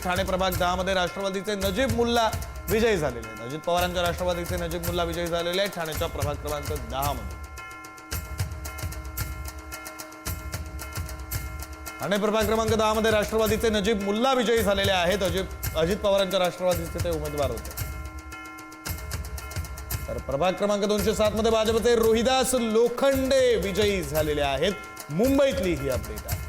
ठाणे प्रभाग 10 मध्ये राष्ट्रवादीचे नजीब मुल्ला विजयी झालेले आहेत। अजित पवारांच्या राष्ट्रवादीचे नजीब मुल्ला विजयी झालेले आहेत ठाण्याच्या प्रभाग क्रमांक 10 मध्ये। ठाणे प्रभाग क्रमांक 10 मध्ये राष्ट्रवादीचे नजीब मुल्ला विजयी झालेले आहेत। अजित पवारांच्या राष्ट्रवादीचे ते उमेदवार होते। तर प्रभाग क्रमांक 207 मध्ये भाजपचे रोहिदास लोखंडे विजयी झालेले आहेत। मुंबईतली ही अपडेट आहे।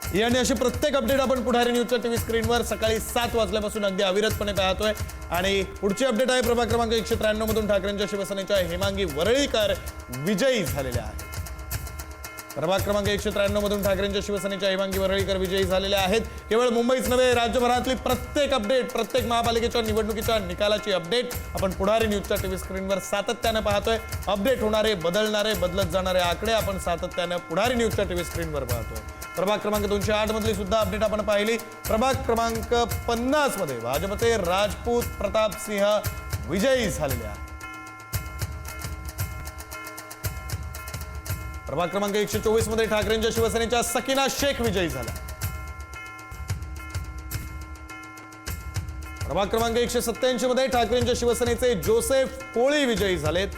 ही आणि अशी प्रत्येक अपडेट आपण पुढारी न्यूजच्या टीव्ही स्क्रीनवर सकाळी 7 वाजल्यापासून अगदी अविरतपणे पाहतोय। आणि पुढची अपडेट आहे प्रभाग क्रमांक 193 मधून ठाकरेंच्या शिवसेनेच्या हेमांगी वरळीकर विजयी झालेल्या आहेत। प्रभाग क्रमांक 193 मधून ठाकरेंच्या शिवसेनेच्या हेमांगी वरळीकर विजयी झालेल्या आहेत। केवळ मुंबईच नव्हे, राज्यभरातली प्रत्येक अपडेट, प्रत्येक महापालिकेच्या निवडणुकीच्या निकालाची अपडेट आपण पुढारी न्यूजच्या टीव्ही स्क्रीनवर सातत्याने पाहतोय। अपडेट होणारे, बदलणारे, बदलत जाणारे आकडे आपण सातत्याने पुढारी न्यूजच्या टीव्ही स्क्रीनवर पाहतोय। प्रभाग क्रमांक 208 मधली सुद्धा अपडेट आपण पाहिली। प्रभाग क्रमांक 50 मध्ये भाजपचे राजपूत प्रताप सिंह विजयी झालेले आहेत। प्रभाग क्रमांक 124 मध्ये ठाकरेंच्या शिवसेनेच्या सकीना शेख विजयी झाल्या। प्रभाग क्रमांक 187 मध्ये ठाकरेंच्या शिवसेनेचे जोसेफ कोळी विजयी झालेत।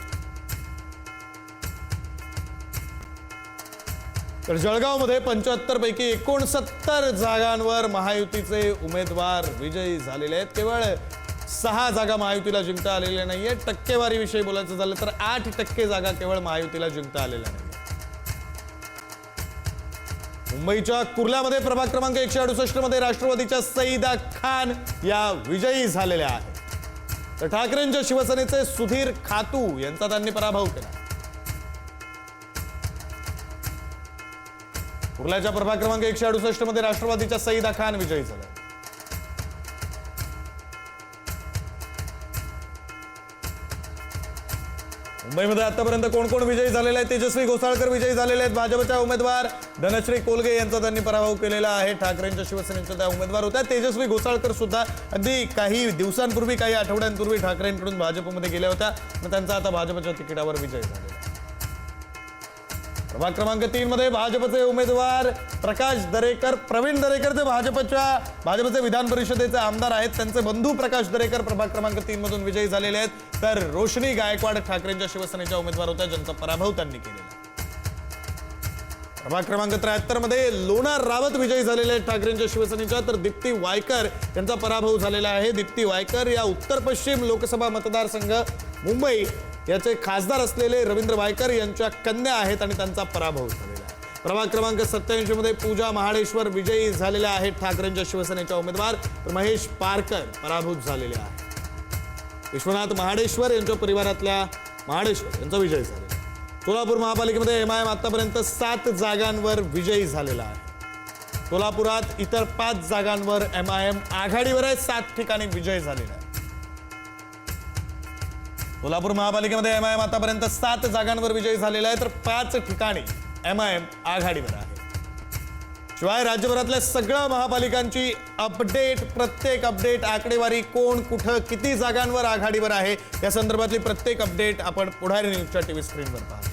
तर जळगाव मध्ये 75 पैकी 69 जागांवर महायुतीचे उमेदवार विजयी झालेले आहेत। केवळ 6 जागा महायुतीला जिंकता आलेल्या नाहीये। टक्केवारीविषयी बोलायचं झालं तर 8% जागा केवळ महायुतीला जिंकता आलेल्या नाहीये। मुंबईच्या कुर्ल्यामध्ये प्रभाग क्रमांक 168 मध्ये राष्ट्रवादीच्या सईदा खान या विजयी झालेल्या आहेत। तर ठाकरेंच्या शिवसेनेचे सुधीर खातू यांचा त्यांनी पराभव केला। कुर्ल्याच्या प्रभाग क्रमांक 168 मध्ये राष्ट्रवादीच्या सईदा खान विजयी झाल्या। मुंबईमध्ये आतापर्यंत कोण कोण विजयी झालेले आहेत? तेजस्वी घोसाळकर विजयी झालेले आहेत। भाजपच्या उमेदवार धनश्री कोलगे यांचा त्यांनी पराभव केलेला आहे। ठाकरेंच्या शिवसेनेच्या त्या उमेदवार होत्या। तेजस्वी घोसाळकर सुद्धा अगदी काही दिवसांपूर्वी, काही आठवड्यांपूर्वी ठाकरेंकडून भाजपमध्ये गेल्या होत्या, मग त्यांचा आता भाजपच्या तिकिटावर विजय झालेला आहे। प्रभाग क्रमांक 3 मध्ये भाजपचे उमेदवार प्रकाश दरेकर, प्रवीण दरेकर ते भाजपचे विधान परिषदेचे आमदार आहेत। त्यांचे बंधू प्रकाश दरेकर प्रभाग क्रमांक 3 मधून विजयी झालेले आहेत। तर रोशनी गायकवाड ठाकरेंच्या शिवसेनेच्या उमेदवार होत्या, ज्यांचा पराभव त्यांनी केलेला। प्रभाग क्रमांक 73 मध्ये लोणार रावत विजयी झालेले आहेत ठाकरेंच्या शिवसेनेच्या। तर दीप्ती वायकर यांचा पराभव झालेला आहे। दीप्ती वायकर या उत्तर पश्चिम लोकसभा मतदारसंघ मुंबई याचे खासदार असलेले रवींद्र वायकर यांच्या कन्या आहेत आणि त्यांचा पराभव झालेला आहे। प्रभाग क्रमांक 87 मध्ये पूजा महाडेश्वर विजयी झालेल्या आहेत ठाकरेंच्या शिवसेनेच्या उमेदवार। तर महेश पारकर पराभूत झालेले आहेत। विश्वनाथ महाडेश्वर यांच्या परिवारातल्या महाडेश्वर यांचा विजय झालेला। सोलापूर महापालिकेमध्ये एमआयएम आतापर्यंत 7 जागांवर विजयी झालेला आहे। सोलापुरात इतर 5 जागांवर एमआयएम आघाडीवर आहे। 7 ठिकाणी विजय झालेला आहे। सोलापूर महापालिकेमध्ये एमआयएम आतापर्यंत 7 जागांवर विजयी झालेला आहे, तर 5 ठिकाणी एमआयएम आघाडीवर आहे। शिवाय राज्यभरातल्या सगळ्या महापालिकांची अपडेट, प्रत्येक अपडेट, आकडेवारी, कोण कुठं किती जागांवर आघाडीवर आहे या संदर्भातली प्रत्येक अपडेट आपण पुढारी न्यूजच्या टीव्ही स्क्रीनवर पाहतो।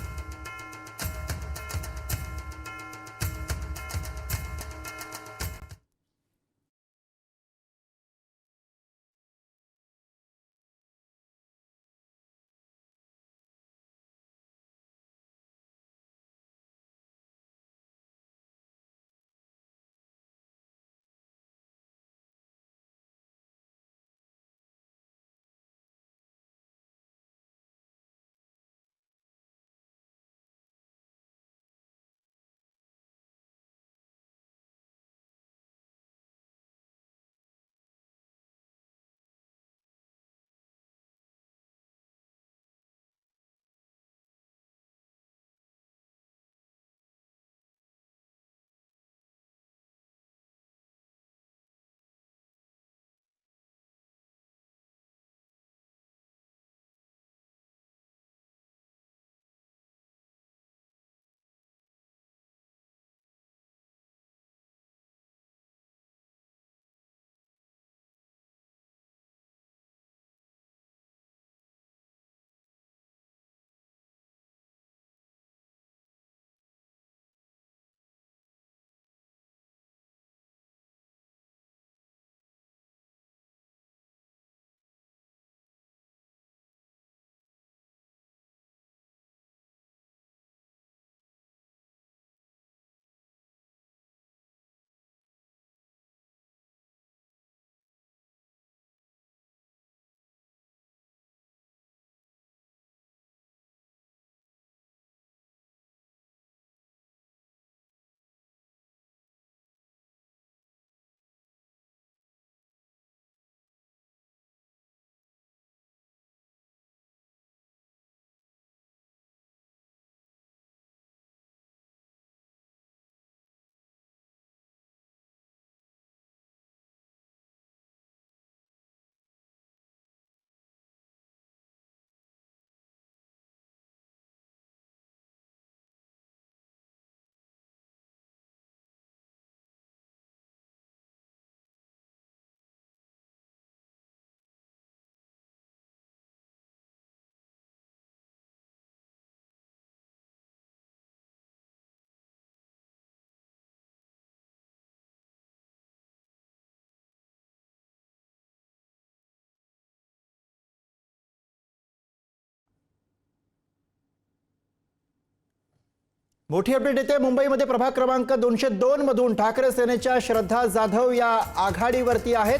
मोठी अपडेट येते मुंबईमध्ये प्रभाग क्रमांक 202 मधून ठाकरे सेनेच्या श्रद्धा जाधव या आघाडीवरती आहेत।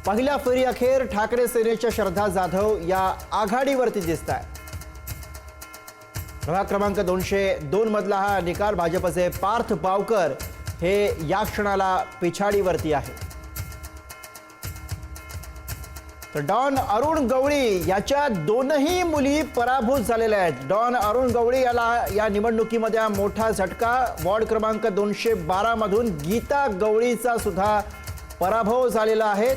पहिल्या फेरी अखेर ठाकरे सेनेच्या श्रद्धा जाधव या आघाडीवरती दिसत आहे। प्रभाग क्रमांक 202 मधला हा निकाल भाजपचे पार्थ बावकर हे या क्षणाला पिछाडीवरती आहे। तर डॉन अरुण गवळी याच्या दोनही मुली पराभूत झालेल्या आहेत। डॉन अरुण गवळी याला या निवडणुकीमध्ये मोठा झटका। वॉर्ड क्रमांक 212 मधून गीता गवळीचा सुद्धा पराभव झालेला आहे।